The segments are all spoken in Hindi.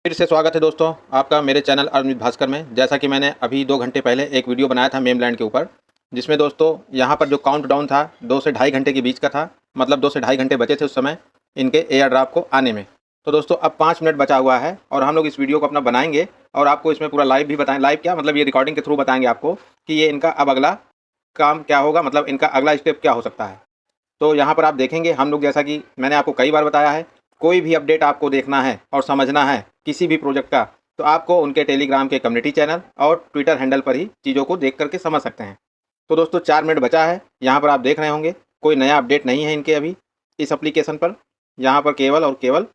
फिर से स्वागत है दोस्तों आपका मेरे चैनल अरविंद भास्कर में। जैसा कि मैंने अभी 2 घंटे पहले एक वीडियो बनाया था मेमलैंड के ऊपर, जिसमें दोस्तों यहाँ पर जो काउंटडाउन था 2 से ढाई घंटे के बीच का था। मतलब 2 से ढाई घंटे बचे थे उस समय इनके एयर ड्रॉप को आने में। तो दोस्तों अब 5 मिनट बचा हुआ है और हम लोग इस वीडियो को अपना बनाएंगे और आपको इसमें पूरा लाइव भी बताएं। लाइव क्या मतलब, ये रिकॉर्डिंग के थ्रू बताएंगे आपको कि ये इनका अब अगला काम क्या होगा, मतलब इनका अगला स्टेप क्या हो सकता है। तो यहाँ पर आप देखेंगे हम लोग, जैसा कि मैंने आपको कई बार बताया है, कोई भी अपडेट आपको देखना है और समझना है किसी भी प्रोजेक्ट का, तो आपको उनके टेलीग्राम के कम्युनिटी चैनल और ट्विटर हैंडल पर ही चीज़ों को देख करके समझ सकते हैं। तो दोस्तों 4 मिनट बचा है। यहाँ पर आप देख रहे होंगे कोई नया अपडेट नहीं है इनके अभी इस एप्लीकेशन पर। यहाँ पर केवल और केवल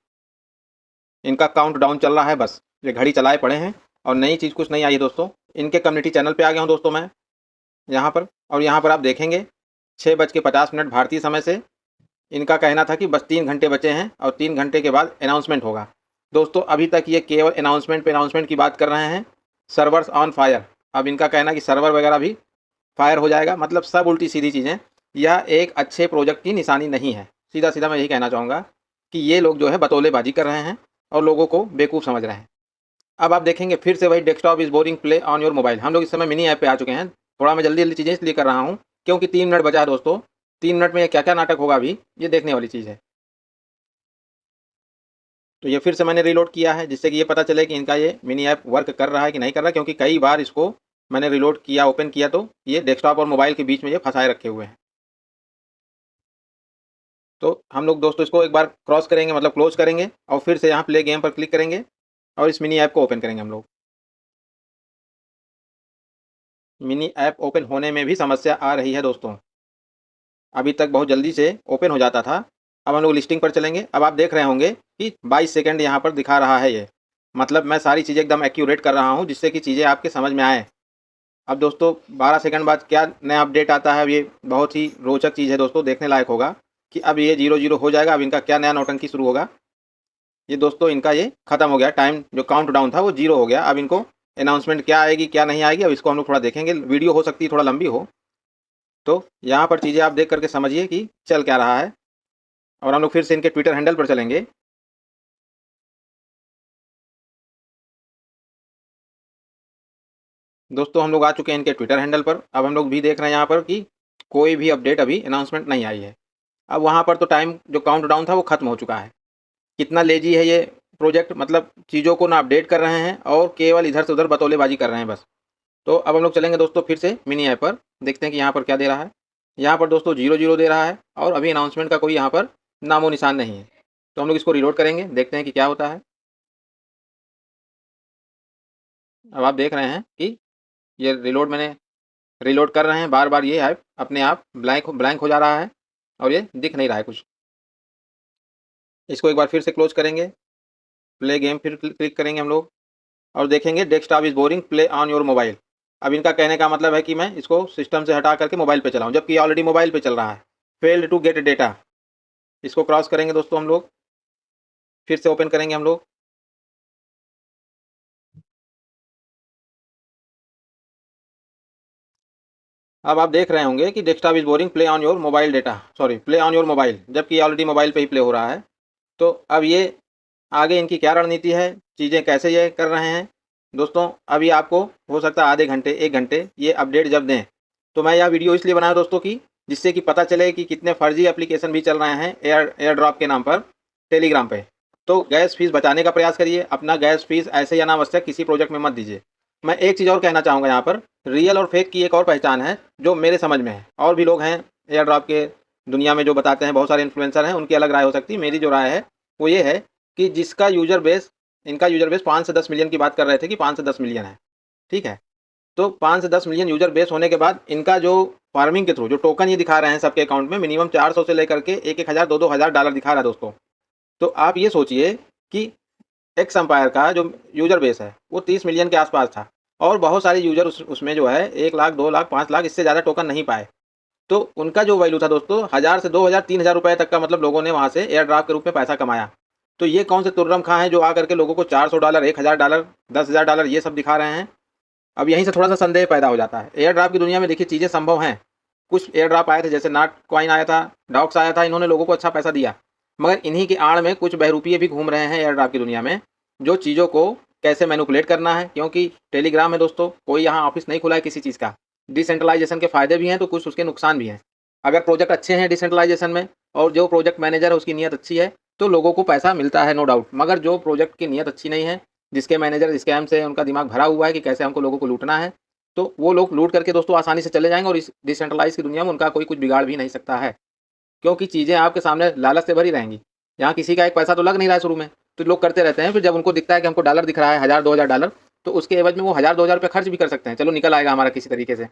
इनका काउंट डाउन चल रहा है, बस ये घड़ी चलाए पड़े हैं और नई चीज़ कुछ नहीं आई है दोस्तों। इनके कम्युनिटी चैनल पर आ गया हूँ दोस्तों मैं यहाँ पर, और यहाँ पर आप देखेंगे 6:50 भारतीय समय से इनका कहना था कि बस 3 घंटे बचे हैं और 3 घंटे के बाद अनाउंसमेंट होगा। दोस्तों अभी तक ये केवल अनाउंसमेंट पे अनाउंसमेंट की बात कर रहे हैं। सर्वर्स ऑन फायर, अब इनका कहना कि सर्वर वगैरह भी फायर हो जाएगा, मतलब सब उल्टी सीधी चीज़ें। यह एक अच्छे प्रोजेक्ट की निशानी नहीं है। सीधा सीधा मैं यही कहना चाहूँगा कि ये लोग जो है बतौलेबाजी कर रहे हैं और लोगों को बेवकूफ़ समझ रहे हैं। अब आप देखेंगे फिर से वही desktop is boring play on your mobile. हम लोग इस समय मिनी ऐप पे आ चुके हैं। थोड़ा मैं जल्दी जल्दी चीज़ें इसलिए कर रहा हूँ क्योंकि 3 मिनट बचा है दोस्तों। 3 मिनट में ये क्या क्या नाटक होगा अभी ये देखने वाली चीज़ है। तो ये फिर से मैंने रीलोड किया है जिससे कि ये पता चले कि इनका ये मिनी ऐप वर्क कर रहा है कि नहीं कर रहा, क्योंकि कई बार इसको मैंने रीलोड किया, ओपन किया, तो ये डेस्कटॉप और मोबाइल के बीच में ये फंसाए रखे हुए हैं। तो हम लोग दोस्तों इसको एक बार क्रॉस करेंगे, मतलब क्लोज करेंगे, और फिर से यहाँ प्ले गेम पर क्लिक करेंगे और इस मिनी ऐप को ओपन करेंगे हम लोग। मिनी ऐप ओपन होने में भी समस्या आ रही है दोस्तों। अभी तक बहुत जल्दी से ओपन हो जाता था। अब हम लोग लिस्टिंग पर चलेंगे। अब आप देख रहे होंगे कि 22 सेकंड यहाँ पर दिखा रहा है ये, मतलब मैं सारी चीज़ें एकदम एक्यूरेट कर रहा हूँ जिससे कि चीज़ें आपके समझ में आए। अब दोस्तों 12 सेकंड बाद क्या नया अपडेट आता है, अब ये बहुत ही रोचक चीज़ है दोस्तों, देखने लायक होगा कि अब ये 0-0 हो जाएगा। अब इनका क्या नया नौटंकी शुरू होगा। ये दोस्तों इनका ये ख़त्म हो गया, टाइम जो काउंट डाउन था वो 0 हो गया। अब इनको अनाउंसमेंट क्या आएगी क्या नहीं आएगी, अब इसको हम लोग थोड़ा देखेंगे। वीडियो हो सकती है थोड़ा लंबी हो, तो यहाँ पर चीज़ें आप देख करके समझिए कि चल क्या रहा है। और हम लोग फिर से इनके ट्विटर हैंडल पर चलेंगे। दोस्तों हम लोग आ चुके हैं इनके ट्विटर हैंडल पर। अब हम लोग भी देख रहे हैं यहाँ पर कि कोई भी अपडेट अभी अनाउंसमेंट नहीं आई है। अब वहाँ पर तो टाइम जो काउंट डाउन था वो ख़त्म हो चुका है। कितना लेजी है ये प्रोजेक्ट, मतलब चीज़ों को ना अपडेट कर रहे हैं और केवल इधर से उधर बतौलेबाजी कर रहे हैं बस। तो अब हम लोग चलेंगे दोस्तों फिर से मिनी ऐप पर, देखते हैं कि यहाँ पर क्या दे रहा है। यहाँ पर दोस्तों 0-0 दे रहा है और अभी अनाउंसमेंट का कोई यहाँ पर नामो निशान नहीं है। तो हम लोग इसको रिलोड करेंगे, देखते हैं कि क्या होता है। अब आप देख रहे हैं कि ये रिलोड मैंने रीलोड कर रहे हैं, बार बार ये ऐप अपने आप ब्लैंक ब्लैंक हो जा रहा है और ये दिख नहीं रहा है कुछ। इसको एक बार फिर से क्लोज करेंगे, प्ले गेम फिर क्लिक करेंगे हम लोग और देखेंगे desktop is boring play on your mobile. अब इनका कहने का मतलब है कि मैं इसको सिस्टम से हटा करके मोबाइल पे चलाऊँ, जबकि ऑलरेडी मोबाइल पे चल रहा है। फेल्ड टू गेट डेटा, इसको क्रॉस करेंगे दोस्तों हम लोग, फिर से ओपन करेंगे हम लोग। अब आप देख रहे होंगे कि desktop is boring play on your mobile data, sorry play on your mobile, जबकि ऑलरेडी मोबाइल पे ही प्ले हो रहा है। तो अब ये आगे इनकी क्या रणनीति है, चीज़ें कैसे ये कर रहे हैं दोस्तों, अभी आपको हो सकता है आधे घंटे 1 घंटे ये अपडेट जब दें। तो मैं यह वीडियो इसलिए बनाया दोस्तों कि जिससे कि पता चले कि कितने फर्जी एप्लीकेशन भी चल रहे हैं एयर ड्रॉप के नाम पर टेलीग्राम पे। तो गैस फीस बचाने का प्रयास करिए, अपना गैस फीस ऐसे या अनावश्यक किसी प्रोजेक्ट में मत दीजिए। मैं एक चीज़ और कहना चाहूँगा यहाँ पर, रियल और फेक की एक और पहचान है जो मेरे समझ में है। और भी लोग हैं एयर ड्रॉप के दुनिया में जो बताते हैं, बहुत सारे इन्फ्लुएंसर हैं, उनकी अलग राय हो सकती है। मेरी जो राय है वो ये है कि जिसका यूज़र बेस, इनका यूज़र बेस 5 से 10 मिलियन की बात कर रहे थे कि 5 से 10 मिलियन है, ठीक है। तो 5 से 10 मिलियन यूज़र बेस होने के बाद इनका जो फार्मिंग के थ्रू जो टोकन ये दिखा रहे हैं सबके अकाउंट में, मिनिमम 400 से लेकर के 1-1 हज़ार 2-2 हज़ार डॉलर दिखा रहा है दोस्तों। तो आप ये सोचिए कि एक्स एम्पायर का जो यूज़र बेस है वो 30 मिलियन के आसपास था और बहुत सारे यूज़र उसमें जो है 1 लाख 2 लाख 5 लाख इससे ज़्यादा टोकन नहीं पाए। तो उनका जो वैल्यू था दोस्तों 1000 से 2000 3000 रुपये तक का, मतलब लोगों ने वहाँ से एयर ड्राफ्ट के रूप में पैसा कमाया। तो ये कौन से तुर्रम खां हैं जो आकर के लोगों को 400 डॉलर 1000 डॉलर 10,000 डॉलर ये सब दिखा रहे हैं। अब यहीं से थोड़ा सा संदेह पैदा हो जाता है। एयर ड्राफ्ट की दुनिया में देखिए चीज़ें संभव हैं। कुछ एयर ड्राफ्ट आए थे, जैसे नॉट कॉइन आया था, डॉक्स आया था, इन्होंने लोगों को अच्छा पैसा दिया। मगर इन्हीं की आड़ में कुछ बहरूपिये भी घूम रहे हैं एयर ड्राफ्ट की दुनिया में, जो चीज़ों को कैसे मैनिपुलेट करना है, क्योंकि टेलीग्राम में दोस्तों कोई यहाँ ऑफिस नहीं खुला है किसी चीज़ का। डिसेंट्रलाइजेशन के फ़ायदे भी हैं तो कुछ उसके नुकसान भी हैं। अगर प्रोजेक्ट अच्छे हैं डिसेंट्रलाइजेशन में और जो प्रोजेक्ट मैनेजर है उसकी नीयत अच्छी है तो लोगों को पैसा मिलता है, नो डाउट। मगर जो प्रोजेक्ट की नीयत अच्छी नहीं है, जिसके मैनेजर स्कैम से उनका दिमाग भरा हुआ है कि कैसे हमको लोगों को लूटना है, तो वो लोग लूट करके दोस्तों आसानी से चले जाएंगे और इस डिसेंट्रलाइज की दुनिया में उनका कोई कुछ बिगाड़ भी नहीं सकता है, क्योंकि चीज़ें आपके सामने लालच से भरी रहेंगी। यहाँ किसी का एक पैसा तो लग नहीं रहा है शुरू में, तो लोग करते रहते हैं। फिर जब उनको दिखता है कि हमको डॉलर दिख रहा है 1000-2000 डॉलर, तो उसके एवज में वो 1000-2000 रुपये खर्च भी कर सकते हैं, चलो निकल आएगा हमारा किसी तरीके से।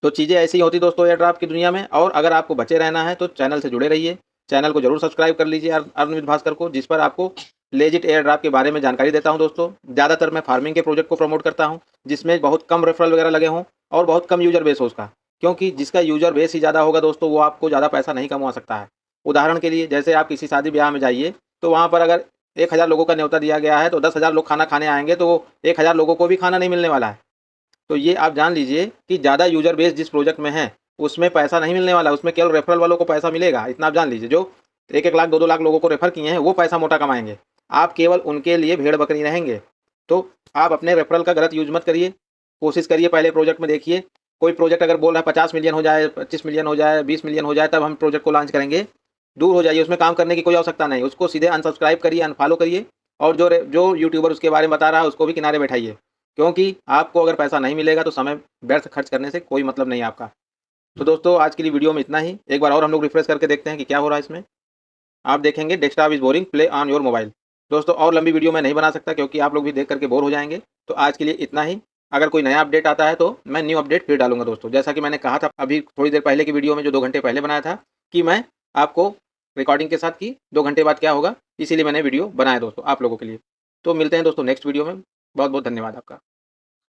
तो चीज़ें ऐसी ही होती दोस्तों एयर ड्राफ्ट की दुनिया में। और अगर आपको बचे रहना है तो चैनल से जुड़े रहिए, चैनल को जरूर सब्सक्राइब कर लीजिए अर्न विद भास्कर को, जिस पर आपको लेजिट एयर ड्राफ्ट के बारे में जानकारी देता हूं दोस्तों। ज़्यादातर मैं फार्मिंग के प्रोजेक्ट को प्रमोट करता हूं, जिसमें बहुत कम रेफरल वगैरह लगे हों और बहुत कम यूजर बेस हो उसका, क्योंकि जिसका यूजर बेस ही ज़्यादा होगा दोस्तों वो आपको ज़्यादा पैसा नहीं कमा सकता है। उदाहरण के लिए जैसे आप किसी शादी ब्याह में जाइए, तो वहाँ पर अगर 1000 लोगों का न्योता दिया गया है तो 10,000 लोग खाना खाने आएंगे, तो 1000 लोगों को भी खाना नहीं मिलने वाला है। तो ये आप जान लीजिए कि ज़्यादा यूजर बेस जिस प्रोजेक्ट में है उसमें पैसा नहीं मिलने वाला, उसमें केवल रेफरल वालों को पैसा मिलेगा। इतना आप जान लीजिए, जो 1-1 लाख 2-2 लाख लोगों को रेफर किए हैं वो पैसा मोटा कमाएंगे, आप केवल उनके लिए भेड़ बकरी रहेंगे। तो आप अपने रेफरल का गलत यूज मत करिए, कोशिश करिए पहले प्रोजेक्ट में देखिए। कोई प्रोजेक्ट अगर बोल रहा है 50 मिलियन हो जाए, 25 मिलियन हो जाए, 20 मिलियन हो जाए, तब हम प्रोजेक्ट को लॉन्च करेंगे। दूर हो जाइए, उसमें काम करने की कोई आवश्यकता नहीं, उसको सीधे अनसब्सक्राइब करिए, अनफॉलो करिए, और जो यूट्यूबर उसके बारे में बता रहा है उसको भी किनारे बैठाइए, क्योंकि आपको अगर पैसा नहीं मिलेगा तो समय व्यर्थ खर्च करने से कोई मतलब नहीं है आपका। तो दोस्तों आज के लिए वीडियो में इतना ही। एक बार और हम लोग रिफ्रेश करके देखते हैं कि क्या हो रहा है इसमें। आप देखेंगे desktop is boring, play on your mobile. दोस्तों और लंबी वीडियो मैं नहीं बना सकता क्योंकि आप लोग भी देख करके बोर हो जाएंगे, तो आज के लिए इतना ही। अगर कोई नया अपडेट आता है तो मैं न्यू अपडेट फिर डालूंगा दोस्तों। जैसा कि मैंने कहा था अभी थोड़ी देर पहले की वीडियो में, जो 2 घंटे पहले बनाया था, कि मैं आपको रिकॉर्डिंग के साथ कि 2 घंटे बाद क्या होगा, इसीलिए मैंने वीडियो बनाया दोस्तों आप लोगों के लिए। तो मिलते हैं दोस्तों नेक्स्ट वीडियो में। बहुत बहुत धन्यवाद आपका।